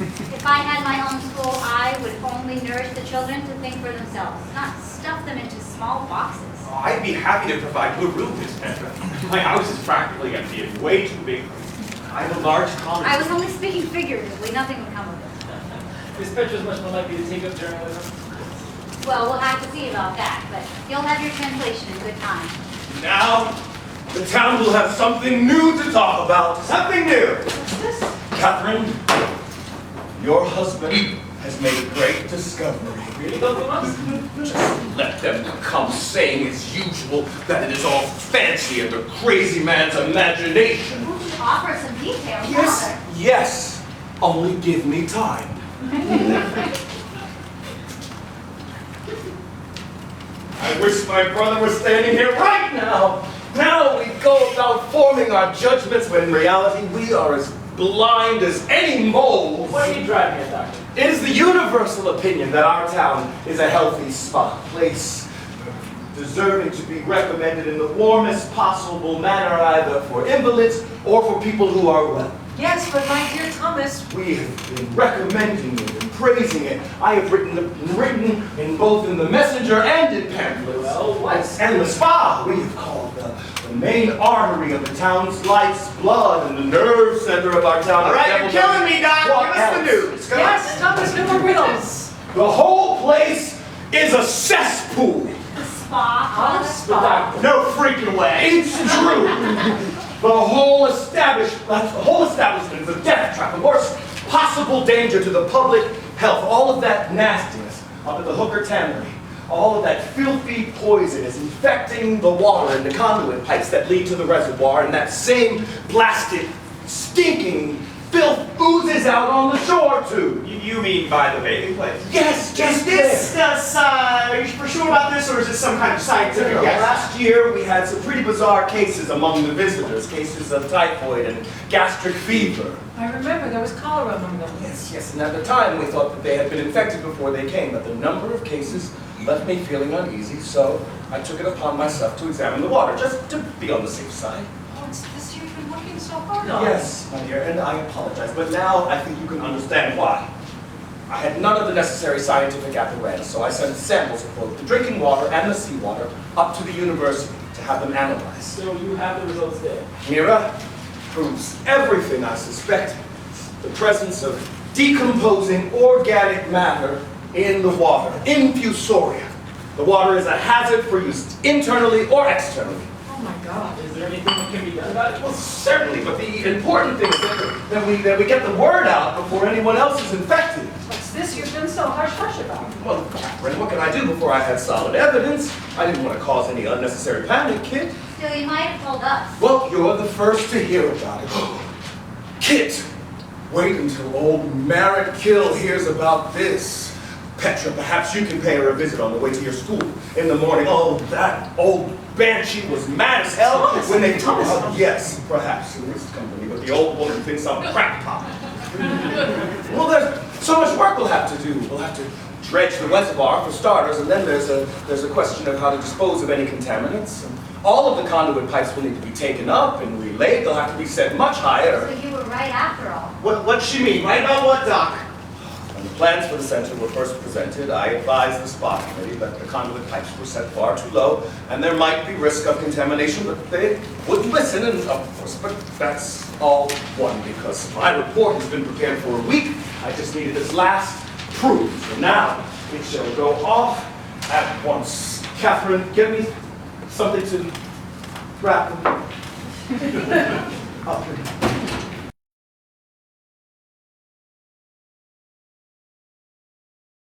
If I had my own school, I would only nourish the children to think for themselves, not stuff them into small boxes. Oh, I'd be happy to provide you a room, Miss Petra. My house is practically empty and way too big. I have a large college. I was only speaking figuratively. Nothing would come of it. Miss Petra's much more likely to take up journalism. Well, we'll have to see about that, but you'll have your translation in good time. Now, the town will have something new to talk about. Something new. What's this? Catherine, your husband has made a great discovery. Really, Uncle Mums? Just let them come saying as usual that it is all fancy and the crazy man's imagination. Won't you offer some details? Yes, Father? yes. Only give me time. I wish my brother was standing here right now. Now we go about forming our judgments when in reality we are as blind as any mole. What are you driving at, Doctor? It is the universal opinion that our town is a healthy spot, place deserving to be recommended in the warmest possible manner either for invalids or for people who are well. Yes, but my dear Thomas, We have been recommending it and praising it. I have written in both in the messenger and in pamphlets. Well, what? And the spa we have called the main artery of the town's life's blood and the nerve center of our town. All right, you're killing me, Doc. What Give us the else? news. Come yes, Thomas, no more riddles. The whole place is a cesspool. The spa. Call it a The spa. doctor. No freaking way. It's true. The whole establishment is a death trap, the worst possible danger to the public health. All of that nastiness up at the Hooker Tannery, all of that filthy poison is infecting the water in the conduit pipes that lead to the reservoir, and that same blasted, stinking filth oozes out on the shore too. You mean by the bathing place? Yes, Is just this, this. are you for sure about this, or is this some kind of scientific guess? Last year, we had some pretty bizarre cases among the visitors, cases of typhoid and gastric fever. I remember there was cholera among them. Yes, and at the time, we thought that they had been infected before they came, but the number of cases left me feeling uneasy, so I took it upon myself to examine the water, just to be on the safe side. Oh, it's this you've been working so hard on. Yes, my dear, and I apologize, but now I think you can understand why. I had none of the necessary scientific apparatus, so I sent samples of both the drinking water and the seawater up to the university to have them analyzed. So you have the results there. Mira proves everything I suspected. The presence of decomposing organic matter in the water, infusoria. The water is a hazard for use internally or externally. Oh my God. Is there anything that can be done about it? Well, certainly, but the important thing is that we get the word out before anyone else is infected. What's this you've been so hush-hush about? Well, Catherine, what can I do before I had solid evidence? I didn't want to cause any unnecessary panic, Kit. Still, you might have told us. Well, you're the first to hear about it. Kit, wait until old Merritt Kill hears about this. Petra, perhaps you can pay her a visit on the way to your school in the morning. Oh, that old banshee was mad as hell Thomas, when they... Thomas. Yes, perhaps in this company, but the old woman thinks I'm a crackpot. Well, there's so much work we'll have to do. We'll have to dredge the reservoir for starters, and then there's a question of how to dispose of any contaminants. And all of the conduit pipes will need to be taken up and relayed. They'll have to be set much higher. So you were right after all. What's she mean? Right about what, Doc? When the plans for the center were first presented, I advised the spot committee that the conduit pipes were set far too low, and there might be risk of contamination, but they wouldn't listen, and of course, but that's all one, because my report has been prepared for a week. I just needed this last proof, so now it shall go off at once. Catherine, get me something to wrap them.